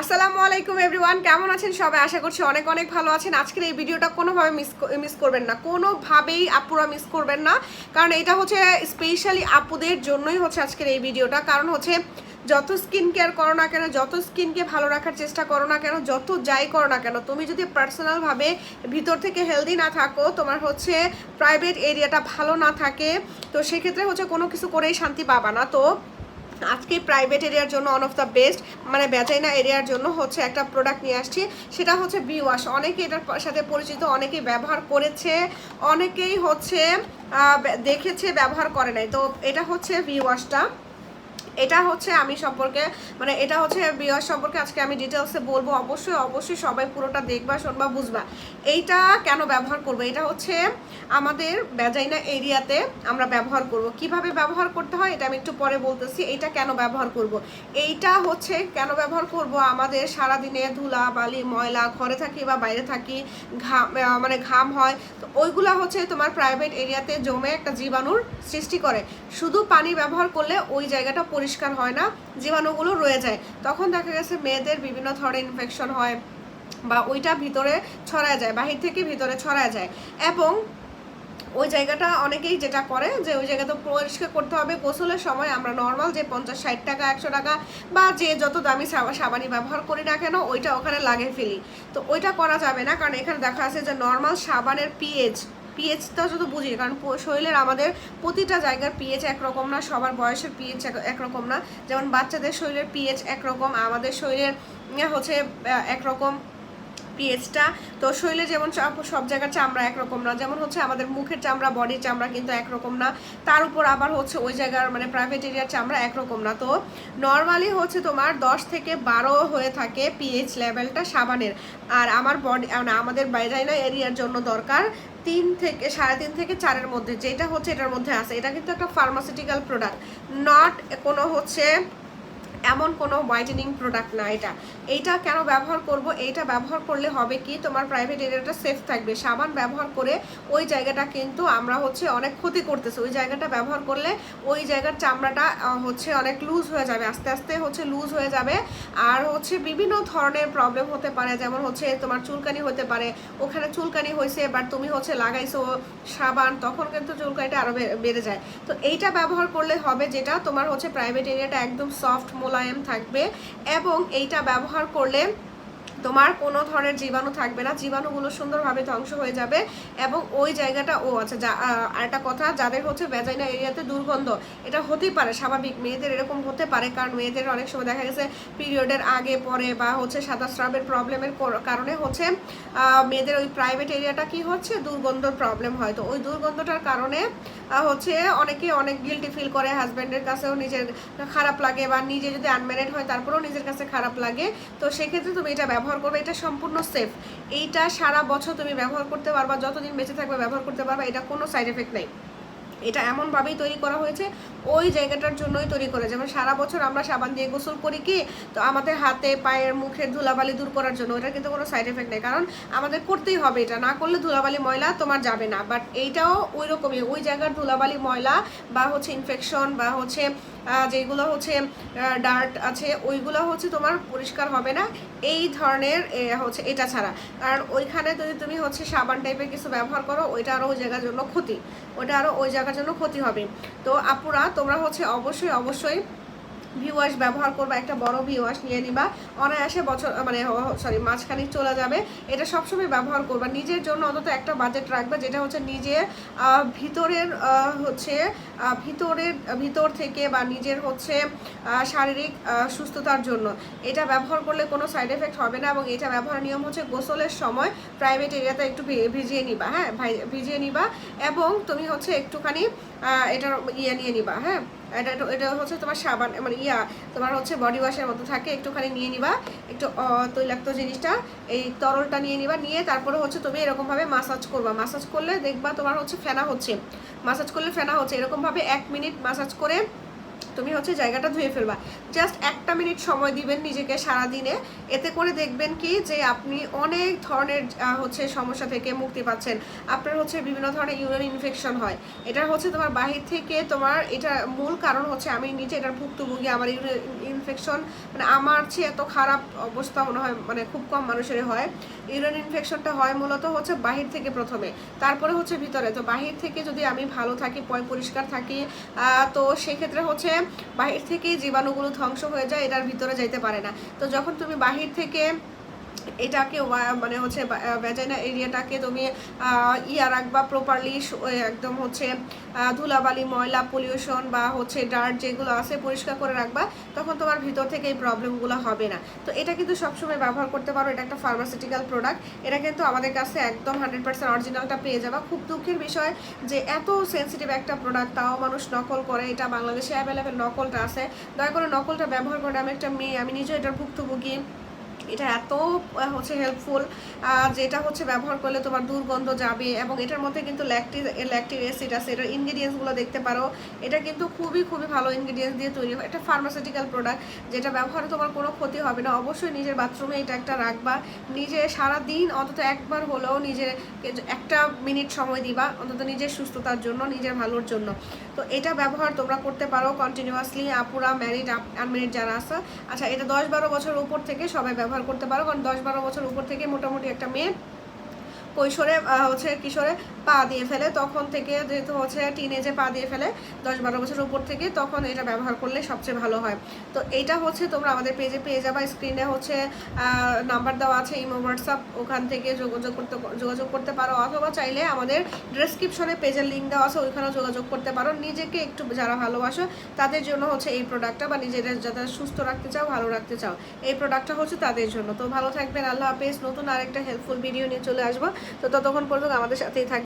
আসসালামু আলাইকুম এভরিওয়ান, কেমন আছেন সবাই? আশা করছি অনেক অনেক ভালো আছেন। আজকের এই ভিডিওটা কোনোভাবে মিস করবেন না, কোনোভাবেই আপুরা মিস করবেন না, কারণ এটা হচ্ছে স্পেশালি আপুদের জন্যই হচ্ছে আজকের এই ভিডিওটা। কারণ হচ্ছে যত স্কিন কেয়ার করো না কেন, যত স্কিনকে ভালো রাখার চেষ্টা করো না কেন, যত যাই করো না কেন, তুমি যদি পার্সোনালভাবে ভিতর থেকে হেলদি না থাকো, তোমার হচ্ছে প্রাইভেট এরিয়াটা ভালো না থাকে, তো সেক্ষেত্রে হচ্ছে কোনো কিছু করেই শান্তি পাবা না। তো আজকে প্রাইভেট এরিয়ার জন্য ওয়ান অফ দ্য বেস্ট, মানে ভ্যাজাইনা এরিয়ার জন্য হচ্ছে একটা প্রোডাক্ট নিয়ে আসছি। সেটা হচ্ছে বি ওয়াশ। অনেকে এটার সাথে পরিচিত, অনেকেই ব্যবহার করেছে, অনেকেই হচ্ছে দেখেছে, ব্যবহার করে নাই। তো এটা হচ্ছে বি ওয়াশটা। এটা হচ্ছে আমি সম্পর্কে, মানে এটা হচ্ছে বিয়ার সম্পর্কে আজকে আমি ডিটেলসে বলবো। অবশ্যই অবশ্যই সবাই পুরোটা দেখবা, শুনবা, বুঝবা এইটা কেন ব্যবহার করবো। এটা হচ্ছে আমাদের ভ্যাজাইনা এরিয়াতে আমরা ব্যবহার করব। কিভাবে ব্যবহার করতে হয় এটা আমি একটু পরে বলতেছি। এইটা কেন ব্যবহার করব, এইটা হচ্ছে কেন ব্যবহার করব, আমাদের সারাদিনে ধুলা বালি ময়লা, ঘরে থাকি বা বাইরে থাকি, ঘাম মানে ঘাম হয়, তো ওইগুলা হচ্ছে তোমার প্রাইভেট এরিয়াতে জমে একটা জীবাণুর সৃষ্টি করে। শুধু পানি ব্যবহার করলে ওই জায়গাটা পরিষ্কার হয় না, জীবাণুগুলো রয়ে যায়। তখন দেখা গেছে মেয়েদের বিভিন্ন ধরনের ইনফেকশন হয় বা ওইটা ভিতরে ছড়ায় যায়, বাহির থেকে ভিতরে ছড়ায় যায়। এবং ওই জায়গাটা অনেকেই যেটা করে যে ওই জায়গাটা পরিষ্কার করতে হবে। গোসলের সময় আমরা নর্মাল যে 50-60 টাকা 100 টাকা বা যে যত দামি সাবানি ব্যবহার করি না কেন, ওইটা ওখানে লাগিয়ে ফেলি। তো ওইটা করা যাবে না, কারণ এখানে দেখা আছে যে নর্মাল সাবানের পিএইচটা যদি বুঝি, কারণ শরীরের আমাদের প্রতিটা জায়গার পিএইচ একরকম না, সবার বয়সের পিএইচ একরকম না। যেমন বাচ্চাদের শরীরের পিএইচ একরকম, আমাদের শরীরের হচ্ছে একরকম পিএইচটা। তো শরীরে যেমন সব জায়গার চামড়া একরকম না, যেমন হচ্ছে আমাদের মুখের চামড়া, বডির চামড়া কিন্তু একরকম না। তার উপর আবার হচ্ছে ওই জায়গার মানে প্রাইভেট এরিয়ার চামড়া একরকম না। তো নর্মালি হচ্ছে তোমার 10 থেকে 12 হয়ে থাকে পিএইচ লেভেলটা সাবানের। আর আমার বডি মানে আমাদের ভ্যাজাইনা এরিয়ার জন্য দরকার 3 থেকে 3.5 থেকে 4-এর মধ্যে, যেটা হচ্ছে এটার মধ্যে আছে। এটা কিন্তু একটা ফার্মাসিউটিক্যাল প্রোডাক্ট, নট কোনো হচ্ছে এমন কোনো হোয়াইটেনিং প্রোডাক্ট না। এইটা কেন ব্যবহার করব, এইটা ব্যবহার করলে হবে কি, তোমার প্রাইভেট এরিয়াটা সেফ থাকবে। সাবান ব্যবহার করে ওই জায়গাটা কিন্তু আমরা হচ্ছে অনেক ক্ষতি করতেছি। ওই জায়গাটা ব্যবহার করলে ওই জায়গার চামড়াটা হচ্ছে অনেক লুজ হয়ে যাবে, আস্তে আস্তে হচ্ছে লুজ হয়ে যাবে। আর হচ্ছে বিভিন্ন ধরনের প্রবলেম হতে পারে, যেমন হচ্ছে তোমার চুলকানি হতে পারে। ওখানে চুলকানি হয়েছে, বাট তুমি হচ্ছে লাগাইছো সাবান, তখন কিন্তু চুলকানিটা আরও বেড়ে যায়। তো এইটা ব্যবহার করলে হবে যেটা তোমার হচ্ছে প্রাইভেট এরিয়াটা একদম সফট মোলায়েম থাকবে। এবং এইটা ব্যবহার করলে তোমার কোনো ধরনের জীবাণু থাকবে না, জীবাণুগুলো সুন্দরভাবে ধ্বংস হয়ে যাবে। এবং ওই জায়গাটা আচ্ছা আরেকটা কথা, যাদের হচ্ছে ভ্যাজাইনা এরিয়াতে দুর্গন্ধ, এটা হতেই পারে স্বাভাবিক, মেয়েদের এরকম হতে পারে। কারণ মেয়েদের অনেক সময় দেখা গেছে পিরিয়ডের আগে পরে বা হচ্ছে সাদা স্রাবের প্রবলেমের কারণে হচ্ছে মেয়েদের ওই প্রাইভেট এরিয়াটা কি হচ্ছে দুর্গন্ধর প্রবলেম হয়। তো ওই দুর্গন্ধটার কারণে হচ্ছে অনেকে অনেক গিল্টি ফিল করে, হাজব্যান্ডের কাছেও নিজের খারাপ লাগে, বা নিজে যদি আনম্যারিড হয় তারপরেও নিজের কাছে খারাপ লাগে। তো সেক্ষেত্রে তুমি এটা ব্যবহার করবে, এটা সম্পূর্ণ সেফ। এইটা সারা বছর তুমি ব্যবহার করতে পারবা, যতদিন বেঁচে থাকবে ব্যবহার করতে পারবা, এটা কোনো সাইড এফেক্ট নেই। এটা এমনভাবেই তৈরি করা হয়েছে, ওই জায়গাটার জন্যই তৈরি করে। যেমন সারা বছর আমরা সাবান দিয়ে গোসল করি কি, তো আমাদের হাতে পায়ের মুখের ধুলাবালি দূর করার জন্য, এটা কিন্তু কোনো সাইড এফেক্ট নেই, কারণ আমাদের করতেই হবে। এটা না করলে ধুলাবালি ময়লা তোমার যাবে না। বাট এইটাও ওই রকমই, ওই জায়গার ধুলাবালি ময়লা বা হচ্ছে ইনফেকশন বা হচ্ছে যেগুলো হচ্ছে ডার্ট আছে, ওইগুলো হচ্ছে তোমার পরিষ্কার হবে না এই ধরনের হচ্ছে এটা ছাড়া। কারণ ওইখানে যদি তুমি হচ্ছে সাবান টাইপের কিছু ব্যবহার করো, ওইটা আরও ওই জায়গার জন্য ক্ষতি, ওটা আরও ওই জায়গার জন্য ক্ষতি হবে। তো আপুরা তোমরা হচ্ছে অবশ্যই অবশ্যই ভিউয়াশ ব্যবহার করবা, একটা বড় ভিউয়াশ নিয়ে নিবা, অনায়াসে বছর মানে মাঝখানে চলে যাবে। এটা সবসময় ব্যবহার করবা, নিজের জন্য অন্তত একটা বাজেট রাখবা, যেটা হচ্ছে নিজের ভিতরের হচ্ছে ভিতর থেকে বা নিজের হচ্ছে শারীরিক সুস্থতার জন্য। এটা ব্যবহার করলে কোনো সাইড এফেক্ট হবে না। এবং এটা ব্যবহার নিয়ম হচ্ছে গোসলের সময় প্রাইভেট এরিয়াতে একটু ভিজিয়ে নিবা, হ্যাঁ ভিজিয়ে নিবা। এবং তুমি হচ্ছে একটুখানি এটার নিয়ে নিবা, হ্যাঁ এটা হচ্ছে তোমার সাবান মানে তোমার হচ্ছে বডি ওয়াশের মতো থাকে, একটুখানি নিয়ে নিবা, একটু তৈলাক্ত জিনিসটা, এই তরলটা নিয়ে নিবা, নিয়ে তারপরে হচ্ছে তুমি এরকমভাবে মাসাজ করবা। মাসাজ করলে দেখবা তোমার হচ্ছে ফেনা হচ্ছে, মাসাজ করলে ফেনা হচ্ছে, এরকমভাবে 1 মিনিট মাসাজ করে তুমি হচ্ছে জায়গাটা ধুয়ে ফেলবা। জাস্ট 1টা মিনিট সময় দিবেন নিজেকে সারাদিনে। এতে করে দেখবেন কি যে আপনি অনেক ধরনের হচ্ছে সমস্যা থেকে মুক্তি পাচ্ছেন। আপনার হচ্ছে বিভিন্ন ধরনের ইউরিন ইনফেকশন হয়, এটা হচ্ছে তোমার বাহির থেকে তোমার, এটা মূল কারণ হচ্ছে আমি নিজে এটার ভুক্তভোগী। আমার ইউরিন ইনফেকশন মানে আমার চেয়ে এত খারাপ অবস্থা মনে হয় মানে খুব কম মানুষেরই হয়। ইউরিন ইনফেকশনটা হয় মূলত হচ্ছে বাহির থেকে প্রথমে, তারপরে হচ্ছে ভিতরে। তো বাহির থেকে যদি আমি ভালো থাকি, পরিষ্কার থাকি, তো সেক্ষেত্রে হচ্ছে বাহির থেকেই জীবাণুগুলো ধ্বংস হয়ে যায়, এটার ভিতরে যাইতে পারে না। তো যখন তুমি বাহির থেকে এটাকে মানে হচ্ছে ভ্যাজাইনা এরিয়াটাকে তুমি ইয়া রাখবা প্রপারলি, একদম হচ্ছে ধুলাবালি, ময়লা, পলিউশন বা হচ্ছে ডার্ট যেগুলো আছে পরিষ্কার করে রাখবা, তখন তোমার ভিতর থেকে এই প্রবলেমগুলো হবে না। তো এটা কিন্তু সবসময় ব্যবহার করতে পারো। এটা একটা ফার্মাসিউটিক্যাল প্রোডাক্ট, এটা কিন্তু আমাদের কাছে একদম 100% অরিজিনালটা পেয়ে যাবা। খুব দুঃখের বিষয় যে এত সেন্সিটিভ একটা প্রোডাক্ট তাও মানুষ নকল করে। এটা বাংলাদেশে অ্যাভেলেবেল নকলটা আছে, দয়া করে নকলটা ব্যবহার করে। আমি একটা মেয়ে, আমি নিজেও এটার ভুক্তভোগী। এটা এত হচ্ছে হেল্পফুল, যেটা হচ্ছে ব্যবহার করলে তোমার দুর্গন্ধ যাবে। এবং এটার মধ্যে কিন্তু ল্যাকটিক অ্যাসিড আছে। এটার ইনগ্রিডিয়েন্টসগুলো দেখতে পারো, এটা কিন্তু খুবই ভালো ইনগ্রিডিয়েন্টস দিয়ে তৈরি হয়। একটা ফার্মাসিউটিক্যাল প্রোডাক্ট যেটা ব্যবহারে তোমার কোনো ক্ষতি হবে না। অবশ্যই নিজের বাথরুমে এটা একটা রাখবা, নিজে সারাদিন অন্তত একবার হলেও নিজের একটা মিনিট সময় দিবা, অন্তত নিজের সুস্থতার জন্য, নিজের ভালোর জন্য। তো এটা ব্যবহার তোমরা করতে পারো কন্টিনিউয়াসলি, আপুরা, ম্যারিড, আনম্যারিড যারা আছে। আচ্ছা, এটা 10-12 বছর উপর থেকে সবাই ব্যবহার করতে পারো, কারণ 10-12 বছর উপর থেকে মোটামুটি একটা মেয়ে কৈশোরে হচ্ছে কিশোরে পা দিয়ে ফেলে, তখন থেকে যেহেতু হচ্ছে টিনেজে পা দিয়ে ফেলে 10-12 বছর উপর থেকে, তখন এটা ব্যবহার করলে সবচেয়ে ভালো হয়। তো এইটা হচ্ছে তোমরা আমাদের পেজে পেয়ে যাবা। স্ক্রিনে হচ্ছে নাম্বার দেওয়া আছে, ইমো, হোয়াটসঅ্যাপ, ওখান থেকে যোগাযোগ করতে পারো, অথবা চাইলে আমাদের ডেসক্রিপশনে পেজের লিঙ্ক দেওয়া আছে, ওইখানেও যোগাযোগ করতে পারো। নিজেকে একটু যারা ভালোবাসো তাদের জন্য হচ্ছে এই প্রোডাক্টটা, বা নিজেরা যারা সুস্থ রাখতে চাও, ভালো রাখতে চাও, এই প্রোডাক্টটা হচ্ছে তাদের জন্য। তো ভালো থাকবেন, আল্লাহ হাফেজ। নতুন আরেকটা হেল্পফুল ভিডিও নিয়ে চলে আসবো। তো ততক্ষণ পর্যন্ত আমাদের সাথেই থাকবে।